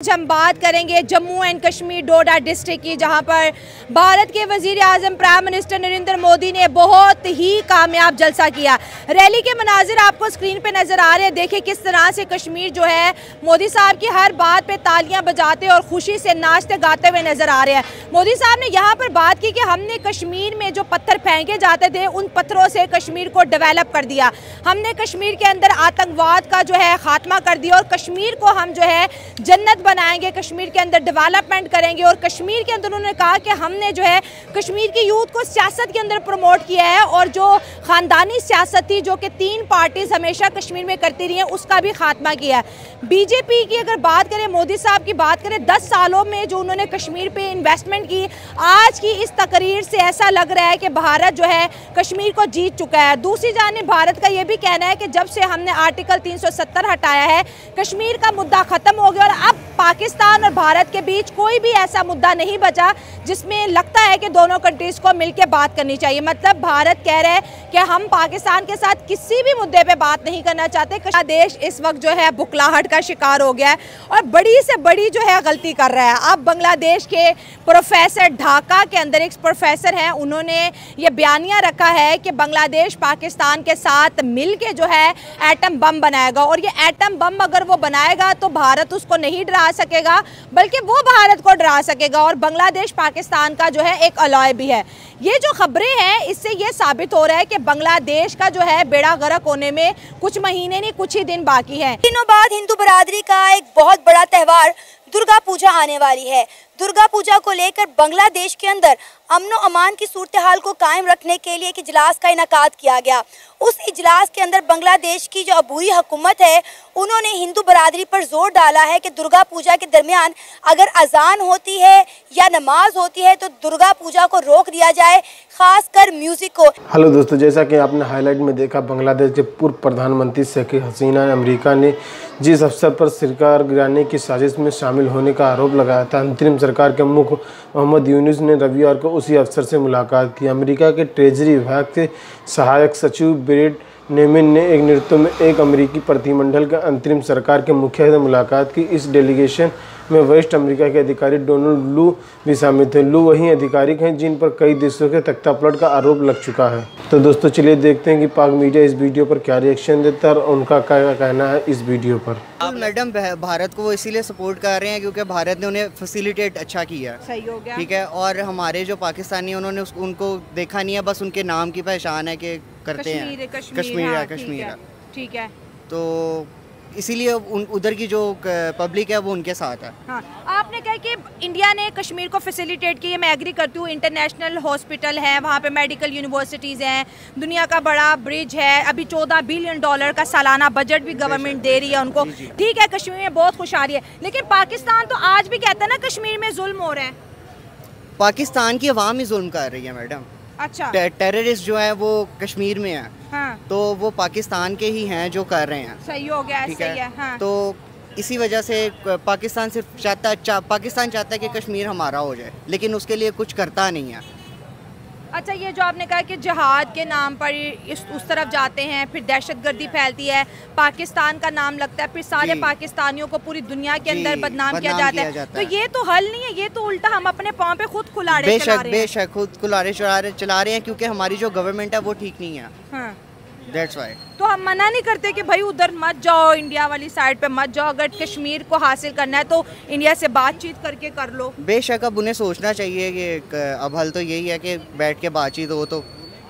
हम बात करेंगे Jammu and Kashmir Doda district की, जहां पर भारत के वजीर आजम प्राइम मिनिस्टर नरेंद्र मोदी ने बहुत ही कामयाब जलसा किया। रैली के मनाजिर आपको स्क्रीन पे नजर आ रहे हैं। देखिए किस तरह से कश्मीर जो है मोदी साहब की हर बात पे तालियां बजाते और खुशी से नाचते गाते हुए नजर आ रहे हैं। मोदी साहब ने यहाँ पर बात की कि हमने कश्मीर में जो पत्थर फेंके जाते थे उन पत्थरों से कश्मीर को डेवलप कर दिया। हमने कश्मीर के अंदर आतंकवाद का जो है खात्मा कर दिया और कश्मीर को हम जो है जन्नत बनाएंगे, कश्मीर के अंदर डेवलपमेंट करेंगे। और कश्मीर के अंदर उन्होंने कहा कि हमने जो है कश्मीर की यूथ को सियासत के अंदर प्रमोट किया है और जो ख़ानदानी सियासत थी जो कि तीन पार्टीज हमेशा कश्मीर में करती रही हैं उसका भी खात्मा किया है। बीजेपी की अगर बात करें, मोदी साहब की बात करें, 10 सालों में जो उन्होंने कश्मीर पे इन्वेस्टमेंट की, आज की इस तकरीर से ऐसा लग रहा है कि भारत जो है कश्मीर को जीत चुका है। दूसरी जानिब भारत का ये भी कहना है कि जब से हमने आर्टिकल 370 हटाया है कश्मीर का मुद्दा ख़त्म हो गया और अब पाकिस्तान और भारत के बीच कोई भी ऐसा मुद्दा नहीं बचा जिसमें लगता है कि दोनों कंट्रीज़ को मिलकर बात करनी चाहिए। मतलब भारत कह रहा है कि हम पाकिस्तान के साथ किसी भी मुद्दे पे बात नहीं करना चाहते। देश इस वक्त जो है बुखलाहट का शिकार हो गया है और बड़ी से बड़ी जो है गलती कर रहा है। अब बांग्लादेश के प्रोफेसर, ढाका के अंदर एक प्रोफेसर हैं, उन्होंने ये बयानिया रखा है कि बांग्लादेश पाकिस्तान के साथ मिल के जो है एटम बम बनाएगा और ये एटम बम अगर वो बनाएगा तो भारत उसको नहीं डरा सकेगा बल्कि वो भारत को डरा सकेगा और बांग्लादेश पाकिस्तान का जो है एक अलॉय भी है। ये जो खबरें हैं इससे ये साबित हो रहा है कि बांग्लादेश का जो है बेड़ा गर्क होने में कुछ महीने नहीं कुछ ही दिन बाकी है। दिनों बाद हिंदू बरादरी का एक बहुत बड़ा त्यौहार दुर्गा पूजा आने वाली है। दुर्गा पूजा को लेकर बांग्लादेश के अंदर अमन व अमान की सूरत हाल को कायम रखने के लिए एक इजलास का इनेकाद किया गया। उस इजलास के अंदर बांग्लादेश की जो अबूरी हुकूमत है उन्होंने हिंदू बरादरी पर जोर डाला है कि दुर्गा पूजा के दरमियान अगर अजान होती है या नमाज होती है तो दुर्गा पूजा को रोक दिया जाए, खासकर म्यूजिक को। हेलो दोस्तों, जैसा कि आपने हाईलाइट में देखा, बांग्लादेश के पूर्व प्रधानमंत्री शेख हसीना ने अमेरिका ने जिस अफसर पर सरकार गिराने की साजिश में शामिल होने का आरोप लगाया था, अंतरिम सरकार के मुख्य मोहम्मद यूनुस ने रविवार को उसी अफसर से मुलाकात की। अमेरिका के ट्रेजरी विभाग के सहायक सचिव ब्रेट नेमिन ने एक नेतृत्व में एक अमेरिकी प्रतिनिधिमंडल के अंतरिम सरकार के मुखिया से मुलाकात की। इस डेलीगेशन में वेस्ट अमेरिका के अधिकारी डोनाल्ड लू भी शामिल थे। लू वही अधिकारी हैं जिन पर कई देशों के तख्तापलट का आरोप लग चुका है। तो दोस्तों चलिए देखते हैं कि पाक मीडिया इस वीडियो पर क्या रिएक्शन देता है और उनका क्या कहना है इस वीडियो पर। मैडम, भारत को वो इसीलिए सपोर्ट कर रहे हैं क्योंकि भारत ने उन्हें फैसिलिटेट अच्छा किया, सही हो गया, ठीक है। और हमारे जो पाकिस्तानी उन्होंने उनको देखा नहीं है, बस उनके नाम की पहचान है कि करते हैं कश्मीर, ठीक है। तो इसीलिए उधर की जो पब्लिक है वो उनके साथ है। हाँ, आपने कहा कि इंडिया ने कश्मीर को फैसिलिटेट किया, मैं एग्री करती हूँ। इंटरनेशनल हॉस्पिटल है, वहाँ पे मेडिकल यूनिवर्सिटीज़ हैं, दुनिया का बड़ा ब्रिज है, अभी $14 बिलियन का सालाना बजट भी गवर्नमेंट दे रही है उनको, ठीक है। कश्मीर में बहुत खुशहाली है, लेकिन पाकिस्तान तो आज भी कहता है ना कश्मीर में जुल्म हो रहा है। पाकिस्तान की अवाम ही जुल्म कर रही है मैडम। अच्छा, टेररिस्ट जो है वो कश्मीर में है, हाँ, तो वो पाकिस्तान के ही हैं जो कर रहे हैं। सही हो गया, सही है, हाँ। तो इसी वजह से पाकिस्तान पाकिस्तान चाहता है कि कश्मीर हमारा हो जाए, लेकिन उसके लिए कुछ करता नहीं है। अच्छा, ये जो आपने कहा कि जिहाद के नाम पर उस तरफ जाते हैं, फिर दहशतगर्दी फैलती है, पाकिस्तान का नाम लगता है, फिर सारे पाकिस्तानियों को पूरी दुनिया के अंदर बदनाम किया जाता है, तो ये तो हल नहीं है, ये तो उल्टा हम अपने पाँव पे खुद कुल्हाड़े चला रहे हैं। बेशक खुद कुल्हाड़े चला रहे हैं क्योंकि हमारी जो गवर्नमेंट है वो ठीक नहीं है। हाँ। That's why. तो हम मना नहीं करते कि भाई उधर मत जाओ, इंडिया वाली साइड पे मत जाओ, अगर कश्मीर को हासिल करना है तो इंडिया से बातचीत करके कर लो। बेशक अब उन्हें सोचना चाहिए कि अब हल तो यही है कि बैठ के बातचीत हो। तो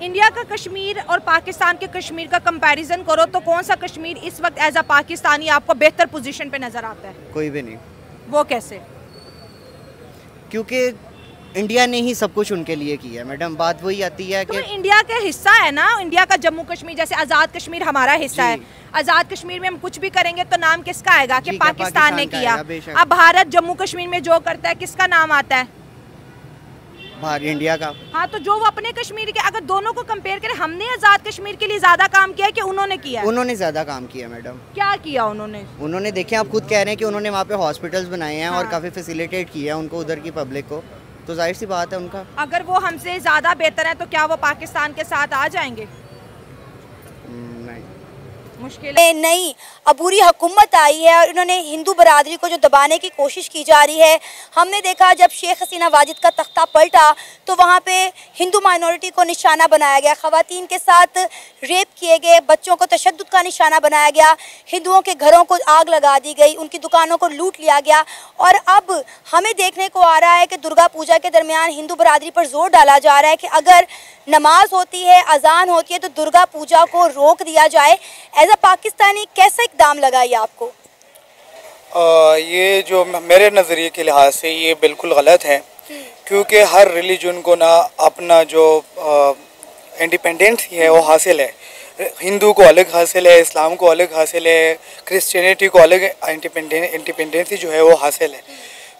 इंडिया का कश्मीर और पाकिस्तान के कश्मीर का कंपैरिजन करो तो कौन सा कश्मीर इस वक्त एज अ पाकिस्तानी आपको बेहतर पोजीशन पे नजर आता है? कोई भी नहीं। वो कैसे? क्योंकि इंडिया ने ही सब कुछ उनके लिए किया मैडम। बात वही आती है कि इंडिया का हिस्सा है ना, इंडिया का जम्मू कश्मीर, जैसे आज़ाद कश्मीर हमारा हिस्सा है, आज़ाद कश्मीर में हम कुछ भी करेंगे तो नाम किसका आएगा कि पाकिस्तान ने किया। अब भारत जम्मू कश्मीर में जो करता है किसका नाम आता है? इंडिया का। हाँ, तो जो वो अपने कश्मीर के, अगर दोनों को कंपेयर करें, हमने आज़ाद कश्मीर के लिए ज्यादा काम किया कि उन्होंने किया? उन्होंने ज्यादा काम किया मैडम। क्या किया उन्होंने? देखिए, आप खुद कह रहे हैं कि उन्होंने वहाँ पे हॉस्पिटल्स बनाए हैं और काफी फैसिलिटेट किया है उनको, उधर की पब्लिक को, तो जाहिर सी बात है उनका। अगर वो हमसे ज्यादा बेहतर है तो क्या वो पाकिस्तान के साथ आ जाएंगे? नहीं, मुश्किल नई अबूरी हुकूमत आई है और इन्होंने हिंदू बरादरी को जो दबाने की कोशिश की जा रही है। हमने देखा जब शेख हसीना वाजिद का तख्ता पलटा तो वहाँ पे हिंदू माइनॉरिटी को निशाना बनाया गया, ख़वातीन के साथ रेप किए गए, बच्चों को तशद्दुद का निशाना बनाया गया, हिंदुओं के घरों को आग लगा दी गई, उनकी दुकानों को लूट लिया गया। और अब हमें देखने को आ रहा है कि दुर्गा पूजा के दरमियान हिंदू बरादरी पर जोर डाला जा रहा है कि अगर नमाज होती है, अजान होती है तो दुर्गा पूजा को रोक दिया जाए। एज अ पाकिस्तानी कैसा इकदाम लगा ये आपको? ये जो मेरे नज़रिए के लिहाज से ये बिल्कुल गलत है, क्योंकि हर रिलीजन को ना अपना जो इंडिपेंडेंस है वो हासिल है। हिंदू को अलग हासिल है, इस्लाम को अलग हासिल है, क्रिश्चियनिटी को अलग इंडिपेंडेंसी जो है वो हासिल है।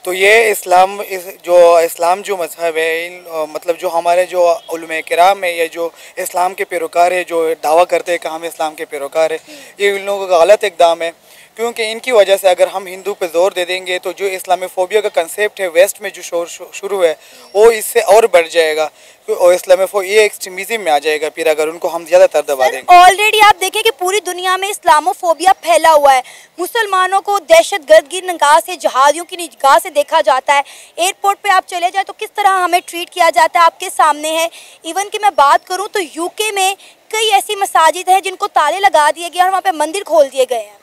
तो ये इस्लाम जो मज़हब है, मतलब जो हमारे जो उलमा किराम है, ये जो इस्लाम के पैरोकार है, जो दावा करते हैं कि हम इस्लाम के पैरोकार है, ये इन लोगों का गलत इक़दाम है। क्योंकि इनकी वजह से अगर हम हिंदू पे ज़ोर दे देंगे तो जो इस्लामोफोबिया का कंसेप्ट है वेस्ट में जो शुरू है वो इससे और बढ़ जाएगा और ये एक्सट्रीमिज़म में आ जाएगा फिर अगर उनको हम ज़्यादातर दबा देंगे। ऑलरेडी आप देखें कि पूरी दुनिया में इस्लामोफोबिया फैला हुआ है। मुसलमानों को दहशतगर्द की निगाह से, जहादियों की निगाह से देखा जाता है। एयरपोर्ट पे आप चले जाए तो किस तरह हमें ट्रीट किया जाता है आपके सामने है। इवन कि मैं बात करूँ तो यूके में कई ऐसी मसाजिद हैं जिनको ताले लगा दिए गए और वहाँ पर मंदिर खोल दिए गए हैं।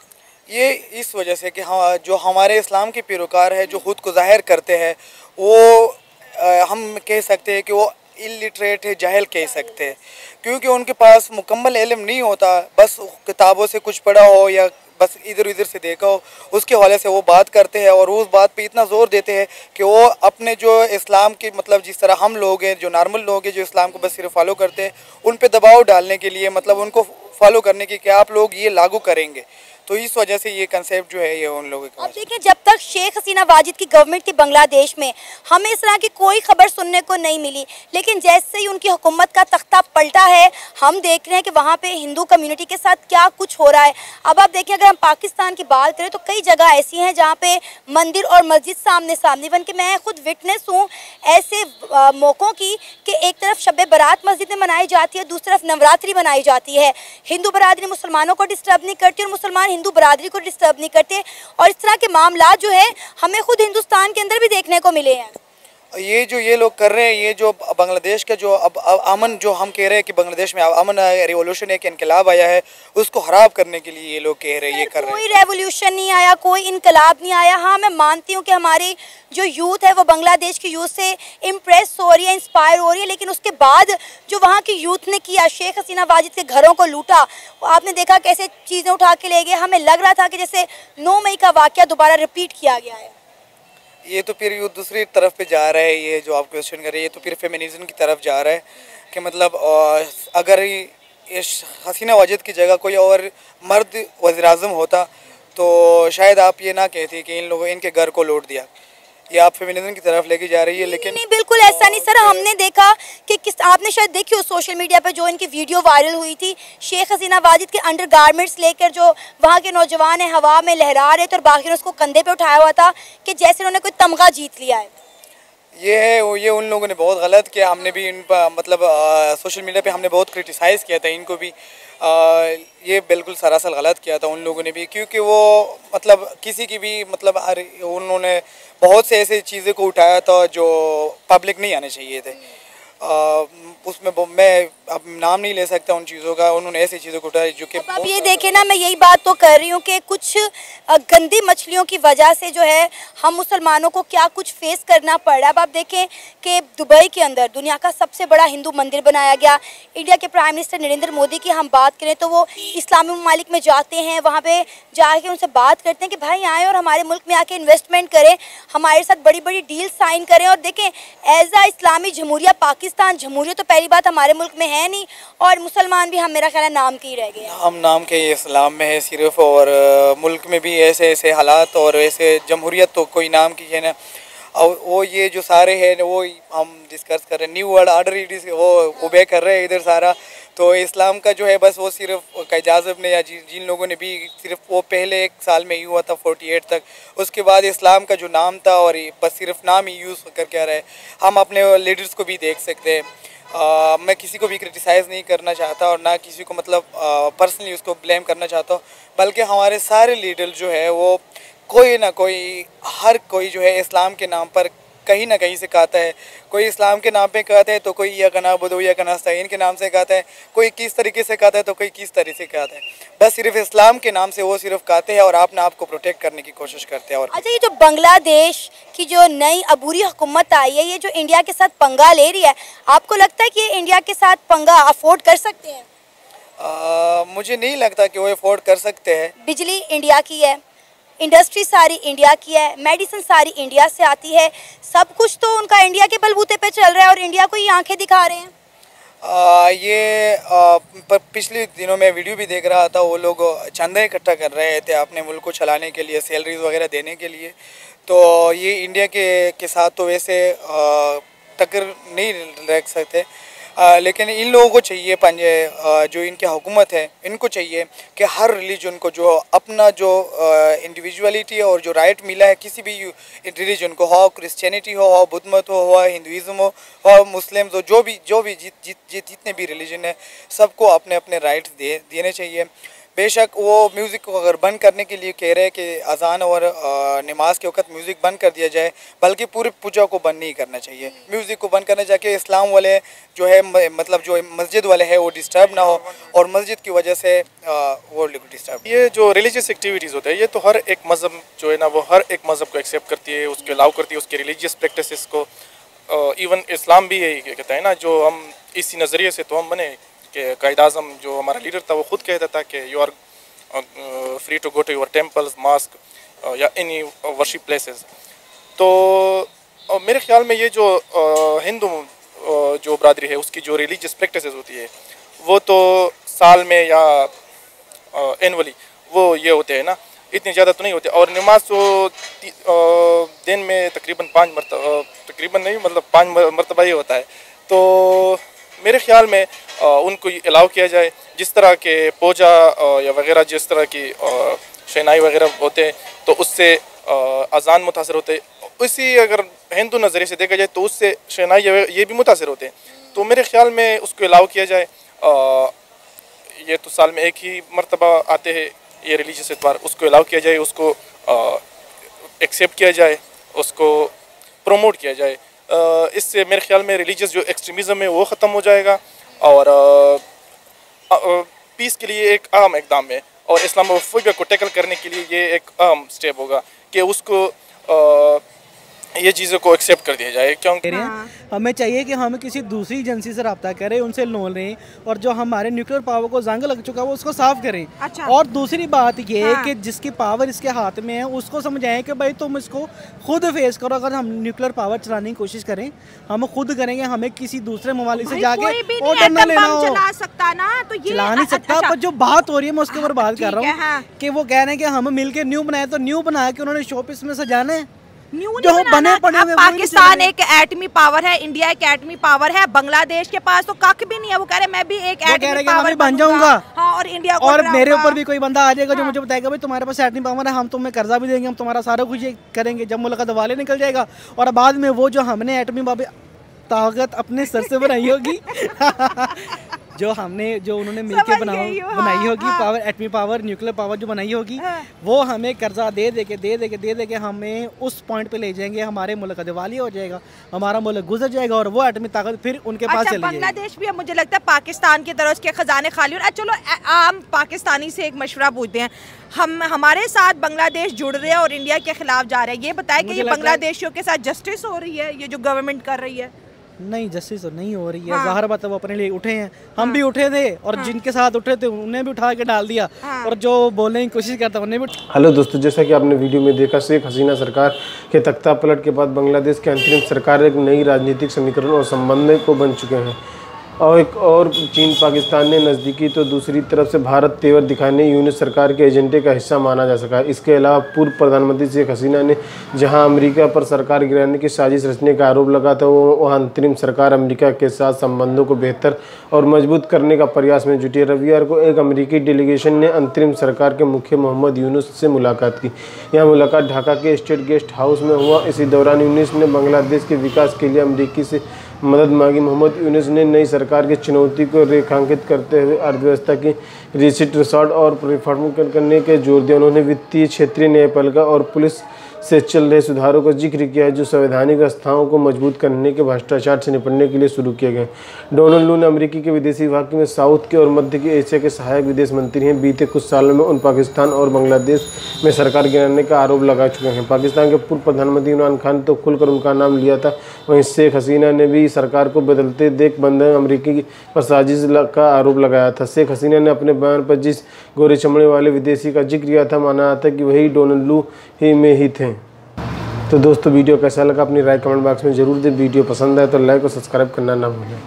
ये इस वजह से कि हाँ, जो हमारे इस्लाम के पैरोकार है, जो खुद को ज़ाहिर करते हैं, वो हम कह सकते हैं कि वो इलिटरेट है, जाहिल कह सकते हैं, क्योंकि उनके पास मुकम्मल इल्म नहीं होता। बस किताबों से कुछ पढ़ा हो या बस इधर उधर से देखा हो, उसके हवाले से वो बात करते हैं और उस बात पे इतना ज़ोर देते हैं कि वो अपने जो इस्लाम की, मतलब जिस तरह हम लोग हैं, जो नॉर्मल लोग हैं, जो इस्लाम को बस सिर्फ फॉलो करते हैं, उन पे दबाव डालने के लिए, मतलब उनको फॉलो करने की कि आप लोग ये लागू करेंगे। तो इस वजह से ये कंसेप्ट जो है ये उन लोगों का। अब देखिए, जब तक शेख हसीना वाजिद की गवर्नमेंट थी बांग्लादेश में, हमें इस तरह की कोई खबर सुनने को नहीं मिली। लेकिन जैसे ही उनकी हुकूमत का तख्ता पलटा है, हम देख रहे हैं कि वहाँ पे हिंदू कम्युनिटी के साथ क्या कुछ हो रहा है। अब आप देखिए, अगर हम पाकिस्तान की बात करें तो कई जगह ऐसी हैं जहाँ पे मंदिर और मस्जिद सामने सामने, बन के मैं खुद विटनेस हूँ ऐसे मौक़ों की कि एक तरफ शब बारात मस्जिद में मनाई जाती है, दूसरी तरफ नवरात्रि मनाई जाती है। हिंदू बरादरी मुसलमानों को डिस्टर्ब नहीं करती और मुसलमान हिंदू बरादरी को डिस्टर्ब नहीं करते। और इस तरह के मामला जो है हमें खुद हिंदुस्तान के अंदर भी देखने को मिले हैं। ये लोग कर रहे हैं, ये जो बांग्लादेश का जो अब अमन, जो हम कह रहे हैं कि बांग्लादेश में अमन रेवोल्यूशन एक इनकलाब आया है, उसको खराब करने के लिए ये लोग कह रहे हैं, ये कर रहे हैं। कोई रेवोल्यूशन नहीं आया, कोई इनकलाब नहीं आया। हाँ, मैं मानती हूँ कि हमारी जो यूथ है वो बांग्लादेश की यूथ से इम्प्रेस हो रही है, इंस्पायर हो रही है। लेकिन उसके बाद जो वहाँ की यूथ ने किया, शेख हसीना वाजिद के घरों को लूटा, आपने देखा कैसे चीज़ें उठा के ले गए। हमें लग रहा था कि जैसे 9 मई का वाक़या दोबारा रिपीट किया गया है। ये तो फिर ये दूसरी तरफ पे जा रहा है, ये जो आप क्वेश्चन कर रहे हैं, ये तो फिर फेमिनिज्म की तरफ जा रहा है कि मतलब अगर ये हसीना वाजिद की जगह कोई और मर्द वज़ीर-ए-आज़म होता तो शायद आप ये ना कहते कि इन लोगों इनके घर को लूट दिया। ये आप फेमिनिज्म की तरफ लेके जा रही है। लेकिन नहीं, बिल्कुल ऐसा नहीं सर। हमने देखा कि आपने शायद देखी हो सोशल मीडिया पर जो इनकी वीडियो वायरल हुई थी, शेख हसीना वाजिद के अंडरगारमेंट्स लेकर जो वहाँ के नौजवान है हवा में लहरा रहे थे और बाकी ने उसको कंधे पे उठाया हुआ था कि जैसे उन्होंने कोई तमगा जीत लिया है। ये उन लोगों ने बहुत गलत किया। हमने भी इन पर मतलब सोशल मीडिया पे हमने बहुत क्रिटिसाइज़ किया था इनको भी। ये बिल्कुल सरासर गलत किया था उन लोगों ने भी, क्योंकि वो मतलब किसी की भी मतलब उन्होंने बहुत से ऐसे चीज़ें को उठाया था जो पब्लिक नहीं आने चाहिए थे। उसमें मैं अब नाम नहीं ले सकता उन चीज़ों का, उन्होंने ऐसी चीज़ों को उठाई जो कि अब ये देखें ना, मैं यही बात तो कर रही हूँ कि कुछ गंदी मछलियों की वजह से जो है हम मुसलमानों को क्या कुछ फेस करना पड़ रहा है। अब आप देखें कि दुबई के अंदर दुनिया का सबसे बड़ा हिंदू मंदिर बनाया गया। इंडिया के प्राइम मिनिस्टर नरेंद्र मोदी की हम बात करें तो वो इस्लामी ममालिक में जाते हैं, वहाँ पे जाके उनसे बात करते हैं कि भाई आएँ और हमारे मुल्क में आके इन्वेस्टमेंट करें, हमारे साथ बड़ी बड़ी डील साइन करें। और देखें, एज आ इस्लामी जमहूरिया पाकिस्तान, जमहूरियत तो पहली बात हमारे मुल्क में है नहीं और मुसलमान भी हम, मेरा ख्याल है, नाम के ही रह गए। हम नाम के इस्लाम में है सिर्फ, और मुल्क में भी ऐसे ऐसे हालात और ऐसे जमहूरियत तो कोई नाम की है ना। और वो ये जो सारे हैं वो हम डिस्कस कर रहे हैं, न्यू वर्ल्ड ऑर्डर वो उबे कर रहे हैं इधर सारा। तो इस्लाम का जो है बस वो सिर्फ कायद आज़म ने या जिन लोगों ने भी सिर्फ वो पहले 1 साल में ही हुआ था 48 तक, उसके बाद इस्लाम का जो नाम था और बस सिर्फ नाम ही यूज़ करके आ रहा है। हम अपने लीडर्स को भी देख सकते हैं, मैं किसी को भी क्रिटिसाइज़ नहीं करना चाहता और ना किसी को मतलब पर्सनली उसको ब्लेम करना चाहता हूँ, बल्कि हमारे सारे लीडर जो है वो कोई ना कोई, हर कोई जो है इस्लाम के नाम पर कहीं ना कहीं से कहता है। कोई इस्लाम के नाम पे कहता है तो कोई या नअबुदु या नस्तईन के नाम से कहता है, कोई किस तरीके से कहता है तो कोई किस तरीके से कहता है। बस सिर्फ इस्लाम के नाम से वो सिर्फ कहते हैं और अपने आप को प्रोटेक्ट करने की कोशिश करते हैं। और अच्छा, ये जो बांग्लादेश की जो नई अबूरी हुकूमत आई है, ये जो इंडिया के साथ पंगा ले रही है, आपको लगता है कि ये इंडिया के साथ पंगा अफोर्ड कर सकते हैं? मुझे नहीं लगता कि वो अफोर्ड कर सकते हैं। बिजली इंडिया की है, इंडस्ट्री सारी इंडिया की है, मेडिसिन सारी इंडिया से आती है, सब कुछ तो उनका इंडिया के बलबूते पे चल रहा है और इंडिया को ही आंखें दिखा रहे हैं। पिछले दिनों में वीडियो भी देख रहा था, वो लोग चंदा इकट्ठा कर रहे थे अपने मुल्क को चलाने के लिए, सैलरीज वगैरह देने के लिए। तो ये इंडिया के साथ तो वैसे टक्कर नहीं रख सकते, लेकिन इन लोगों को चाहिए, जो इनकी हुकूमत है इनको चाहिए कि हर रिलीजन को जो अपना जो इंडिविजुअलिटी और जो राइट मिला है किसी भी रिलीजन को, हो क्रिश्चियनिटी हो बुद्ध मत हो हिंदुइज़्म हो मुस्लिम हो, जो भी जितने भी रिलीजन है सबको अपने अपने राइट्स देने चाहिए। बेशक वो म्यूज़िक को अगर बंद करने के लिए कह रहे हैं कि अजान और नमाज के वक़्त म्यूज़िक बंद कर दिया जाए, बल्कि पूरी पूजा को बंद नहीं करना चाहिए, म्यूज़िक को बंद करना चाहिए। इस्लाम वाले जो है मतलब जो मस्जिद वाले हैं वो डिस्टर्ब ना हो और मस्जिद की वजह से वो डिस्टर्ब। ये जो रिलीजियस एक्टिविटीज़ होते हैं ये तो हर एक मज़हब जो है ना वो हर एक मज़हब को एक्सेप्ट करती है, उसको अलाउ करती है, उसके रिलीजियस प्रैक्टिसेस को। इवन इस्लाम भी यही कहता है ना, जो हम इसी नज़रिए से तो हम बने कि कायद आज़म जो हमारा लीडर था वो ख़ुद कहता था कि you are free to go to your temples mosque या एनी वर्शिप प्लेसेस। तो मेरे ख्याल में ये जो हिंदू जो बरादरी है उसकी जो रिलीजियस प्रैक्टिसेस होती है वो तो साल में या एनुअली वो ये होते हैं ना, इतने ज़्यादा तो नहीं होते। और नमाज तो दिन में तकरीबन 5 मरतबा, तकरीबन नहीं मतलब 5 मरतबा ही होता है। तो मेरे ख्याल में उनको अलाउ किया जाए, जिस तरह के पूजा या वगैरह जिस तरह की शहनाई वगैरह होते हैं तो उससे अजान मुतासर होते हैं। उसी अगर हिंदू नज़रिए से देखा जाए तो उससे शहनाई ये भी मुतासर होते हैं। तो मेरे ख्याल में उसको अलाउ किया जाए। ये तो साल में एक ही मरतबा आते हैं ये रिलीजियस एतवार, उसको अलाउ किया जाए, उसको एक्सेप्ट किया जाए, उसको प्रमोट किया जाए। इससे मेरे ख्याल में रिलीजियस जो एक्सट्रीमिज़म है वो ख़त्म हो जाएगा और पीस के लिए एक अहम इक़दाम है और इस्लामोफोबिया को टैकल करने के लिए ये एक अहम स्टेप होगा कि उसको ये चीज़ों को एक्सेप्ट कर दिया जाए। क्योंकि हमें चाहिए कि हम किसी दूसरी एजेंसी से रब्ता करें, उनसे लोन लें और जो हमारे न्यूक्लियर पावर को जंग लग चुका है वो उसको साफ करें। अच्छा। और दूसरी बात ये है कि जिसकी पावर इसके हाथ में है उसको समझाएं कि भाई तुम इसको खुद फेस करो। अगर हम न्यूक्लियर पावर चलाने की कोशिश करें, हम खुद करेंगे, हमें किसी दूसरे ममालिक से जाके ऑर्डर ना लेना हो। चला सकता ना, तो ये चला नहीं सकता। पर जो बात हो रही है मैं उसके ऊपर बात कर रहा हूँ कि वो कह रहे हैं कि हम मिलके न्यू बनाए, तो न्यू बना के उन्होंने शोपीस में सजाना है। जो बने पड़े हुए। पाकिस्तान एक एटमी पावर है, इंडिया एक एटमी पावर है, बांग्लादेश के पास तो कख भी नहीं है। वो कह रहे मैं भी एक एटमी पावर बन जाऊंगा। हाँ, और इंडिया को और मेरे ऊपर भी कोई बंदा आ जाएगा जो मुझे बताएगा भाई तुम्हारे पास एटमी पावर है, हम तुम्हें कर्जा भी देंगे, हम तुम्हारा सारा कुछ करेंगे। जब मुल्क का दवाले निकल जाएगा और बाद में वो जो हमने एटमी ताकत अपने सर से बनाई होगी जो उन्होंने मिलकर बनाई होगी पावर, एटमी पावर, न्यूक्लियर पावर जो बनाई होगी, वो हमें कर्जा दे दे के हमें उस पॉइंट पे ले जाएंगे। हमारे मुल्क का दिवालिया हो जाएगा, हमारा मुल्क गुजर जाएगा और वो एटमी ताकत फिर उनके पास चली जाएगी। बांग्लादेश भी मुझे लगता है पाकिस्तान की तरह उसके खजाने खाली। और चलो आम पाकिस्तानी से एक मशवरा पूछते हैं, हमारे साथ बांग्लादेश जुड़ रहे हैं और इंडिया के खिलाफ जा रहे हैं, ये बताए कि ये बांग्लादेशियों के साथ जस्टिस हो रही है, ये जो गवर्नमेंट कर रही है? नहीं, जस्टिस तो नहीं हो रही है। ज़ाहिर बात है वो अपने लिए उठे हैं, हम भी उठे थे और जिनके साथ उठे थे उन्हें भी उठा के डाल दिया और जो बोलने की कोशिश करता उन्हें भी। हेलो दोस्तों, जैसा कि आपने वीडियो में देखा, शेख हसीना सरकार के तख्ता पलट के बाद बांग्लादेश के अंतरिम सरकार एक नई राजनीतिक समीकरण और संबंध को बन चुके हैं। और एक और चीन पाकिस्तान ने नज़दीकी तो दूसरी तरफ से भारत तेवर दिखाने यूनिट सरकार के एजेंडे का हिस्सा माना जा सका। इसके अलावा पूर्व प्रधानमंत्री शेख हसीना ने जहां अमेरिका पर सरकार गिराने की साजिश रचने का आरोप लगा था, वहाँ अंतरिम सरकार अमेरिका के साथ संबंधों को बेहतर और मजबूत करने का प्रयास में जुटी। रविवार को एक अमेरिकी डेलीगेशन ने अंतरिम सरकार के मुखिया मोहम्मद यूनुस से मुलाकात की। यह मुलाकात ढाका के स्टेट गेस्ट हाउस में हुआ। इसी दौरान यूनुस ने बांग्लादेश के विकास के लिए अमेरिकी से मदद मांगी। मोहम्मद यूनुस ने नई सरकार की चुनौती को रेखांकित करते हुए अर्थव्यवस्था की रिस्टार्ट और रिफॉर्म करने के जोर दिया। उन्होंने वित्तीय क्षेत्रीय न्यायपालिका और पुलिस से चल रहे सुधारों का जिक्र किया जो संवैधानिक आस्थाओं को मजबूत करने के भ्रष्टाचार से निपटने के लिए शुरू किए गए। डोनाल्ड लू ने अमेरिकी के विदेशी विभाग में साउथ के और मध्य की एशिया के सहायक विदेश मंत्री हैं। बीते कुछ सालों में उन पाकिस्तान और बांग्लादेश में सरकार गिराने का आरोप लगा चुके हैं। पाकिस्तान के पूर्व प्रधानमंत्री इमरान खान तो खुलकर उनका नाम लिया था, वहीं शेख हसीना ने भी सरकार को बदलते देख बंधन अमेरिकी पर साजिश का आरोप लगाया था। शेख हसीना ने अपने बयान पर जिस गोरे चमड़े वाले विदेशी का जिक्र किया था, माना जाता है कि वही डोनाल्ड लू ही में ही थे। तो दोस्तों वीडियो कैसा लगा अपनी राय कमेंट बॉक्स में जरूर दें। वीडियो पसंद आए तो लाइक और सब्सक्राइब करना ना भूलें।